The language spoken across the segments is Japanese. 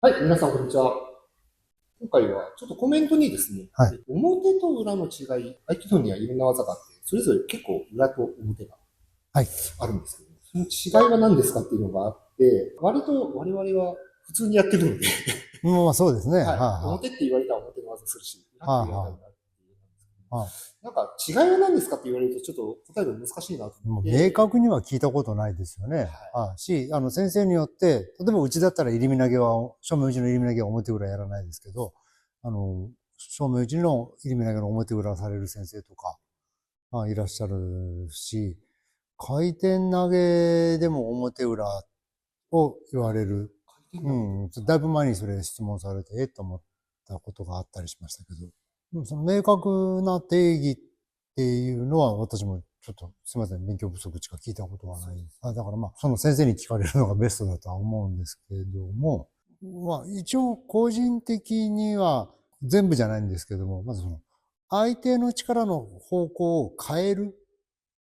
はい、皆さん、こんにちは。今回は、ちょっとコメントにですね、はい。表と裏の違い、合気道にはいろんな技があって、それぞれ結構裏と表がはい。あるんですけど、その違いは何ですかっていうのがあって、割と我々は普通にやってるので、まあ、そうですね。はい、はい、は表って言われたら表の技するし、裏い。はい、って言われたらは裏って言うんですい。はい。けど、なんか違いは何ですかって言われるとちょっと答えるの難しいなと思もう明って、確には聞いたことないですよね。はい。先生によって、例えばうちだったら入身投げは、正面打ちの入身投げは表裏やらないですけど、正面打ちの入身投げの表裏される先生とか、いらっしゃるし、回転投げでも表裏を言われる。だいぶ前にそれ質問されて、と思ったことがあったりしましたけど、でもその明確な定義っていうのは私もちょっとすみません、勉強不足しか聞いたことはない。だからまあ、その先生に聞かれるのがベストだとは思うんですけども、まあ一応個人的には全部じゃないんですけども、まずその相手の力の方向を変える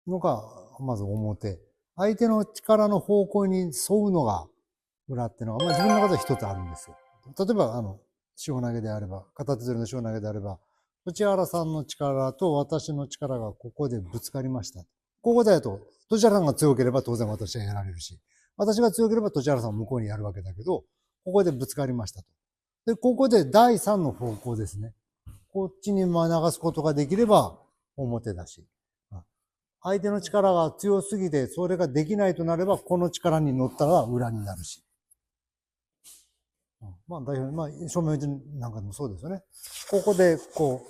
のがまず表。相手の力の方向に沿うのが裏っていうのが、まあ自分の中では一つあるんですよ。例えば、塩投げであれば、片手釣りの塩投げであれば、栃原さんの力と私の力がここでぶつかりました。ここだと、栃原さんが強ければ当然私はやられるし、私が強ければ栃原さんは向こうにやるわけだけど、ここでぶつかりましたと。で、ここで第三の方向ですね。こっちに流すことができれば表だし、相手の力が強すぎて、それができないとなれば、この力に乗ったら裏になるし。まあ、代表、まあ、正面打ちなんかでもそうですよね。ここで、こ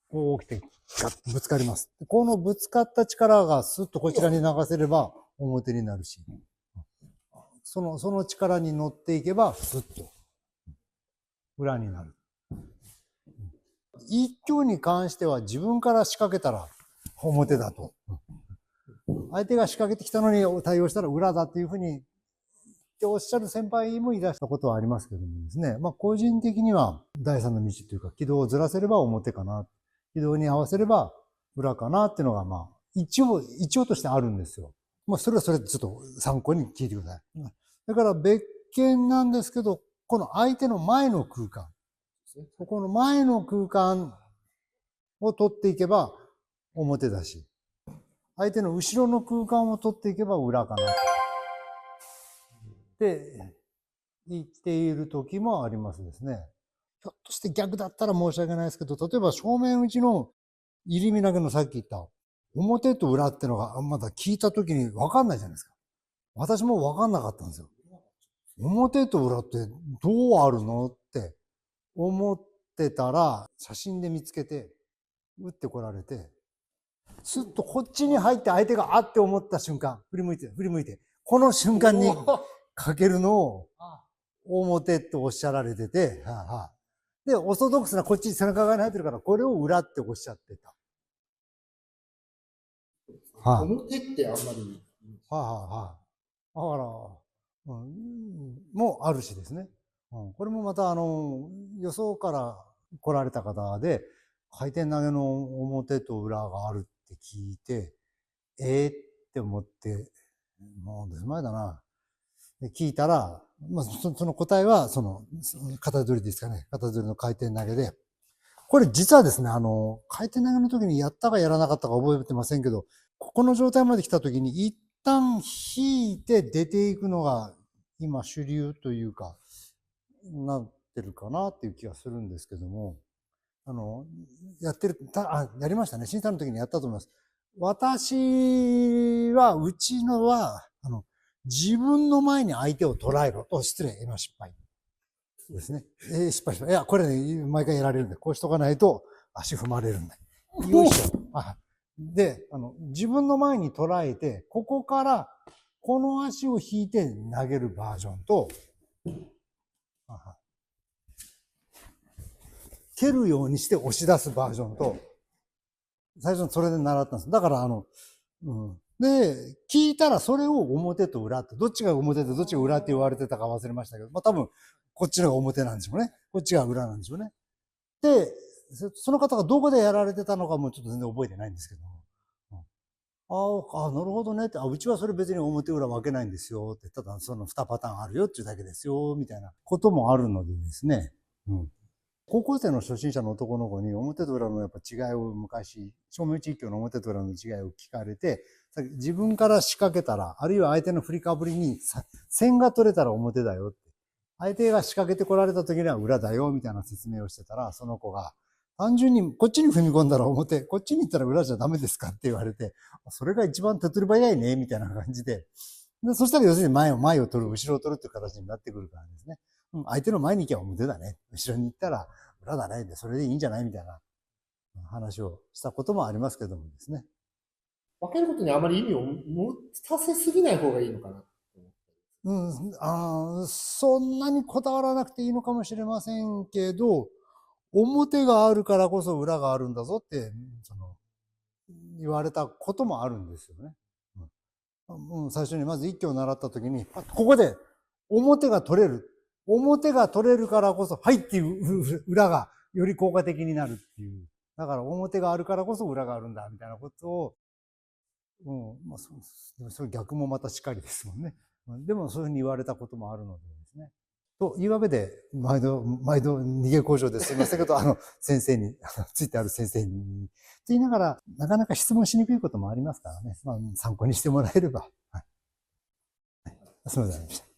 う起きて、ガッとぶつかります。このぶつかった力がスッとこちらに流せれば表になるし、その力に乗っていけば、スッと裏になる。一挙に関しては自分から仕掛けたら表だと。相手が仕掛けてきたのに対応したら裏だっていうふうにっておっしゃる先輩もいらしたことはありますけどもですね。まあ個人的には第三の道というか軌道をずらせれば表かな。軌道に合わせれば裏かなっていうのがまあ一応としてあるんですよ。まあそれはそれでちょっと参考に聞いてください。だから別件なんですけど、この相手の前の空間。この前の空間を取っていけば表だし、相手の後ろの空間を取っていけば裏かなって言っている時もありますですね。ひょっとして逆だったら申し訳ないですけど、例えば正面打ちの入身投げのさっき言った表と裏ってのがまだ聞いた時に分かんないじゃないですか。私も分かんなかったんですよ。表と裏ってどうあるのって思ってたら、写真で見つけて、打ってこられて、スッとこっちに入って相手があって思った瞬間、振り向いて、この瞬間にかけるのを表っておっしゃられてて、で、オーソドックスなこっち背中側に入ってるから、これを裏っておっしゃってた。表ってあんまり、だから、もあるしですね。これもまた、予想から来られた方で、回転投げの表と裏があるって聞いて、って思って、もうです前だな。で聞いたら、まあ、その答えは、片取りですかね。片取りの回転投げで。これ実はですね、回転投げの時にやったかやらなかったか覚えてませんけど、ここの状態まで来た時に一旦引いて出ていくのが今主流というか、なってるかなっていう気がするんですけども、やってる、やりましたね。審査の時にやったと思います。私は、うちのは、自分の前に相手を捉えろと、失礼、今失敗。ですね。失敗。いや、これね、毎回やられるんで、こうしとかないと足踏まれるんで。よいしょ。で、自分の前に捉えて、ここからこの足を引いて投げるバージョンと、蹴るようにして押し出すバージョンと、最初にそれで習ったんです。だからで、聞いたらそれを表と裏って、どっちが表でどっちが裏って言われてたか忘れましたけど、まあ多分、こっちのが表なんでしょうね。こっちが裏なんでしょうね。で、その方がどこでやられてたのかもちょっと全然覚えてないんですけど、なるほどねって、うちはそれ別に表裏分けないんですよって、ただその2パターンあるよっていうだけですよ、みたいなこともあるのでですね。うん。高校生の初心者の男の子に表と裏のやっぱ違いを昔、照明地域の表と裏の違いを聞かれて、自分から仕掛けたら、あるいは相手の振りかぶりに線が取れたら表だよって。相手が仕掛けてこられた時には裏だよ、みたいな説明をしてたら、その子が、単純にこっちに踏み込んだら表、こっちに行ったら裏じゃダメですかって言われて、それが一番手っ取り早いね、みたいな感じで。そしたら要するに前を取る、後ろを取るっていう形になってくるからですね。相手の前に行けば表だね。後ろに行ったら裏だね。で、それでいいんじゃないみたいな話をしたこともありますけどもですね。分けることにあまり意味を持たせすぎない方がいいのかな。そんなにこだわらなくていいのかもしれませんけど、表があるからこそ裏があるんだぞって、言われたこともあるんですよね。最初にまず一挙を習った時に、ここで表が取れる。表が取れるからこそ、はいっていう裏がより効果的になるっていう。だから表があるからこそ裏があるんだみたいなことを、それ逆もまたしかりですもんね。でもそういうふうに言われたこともあるのでですね。というわけで、毎度逃げ工場ですいませんけど、先生に、ついてある先生に、と言いながら、なかなか質問しにくいこともありますからね。参考にしてもらえれば。はい。すみません。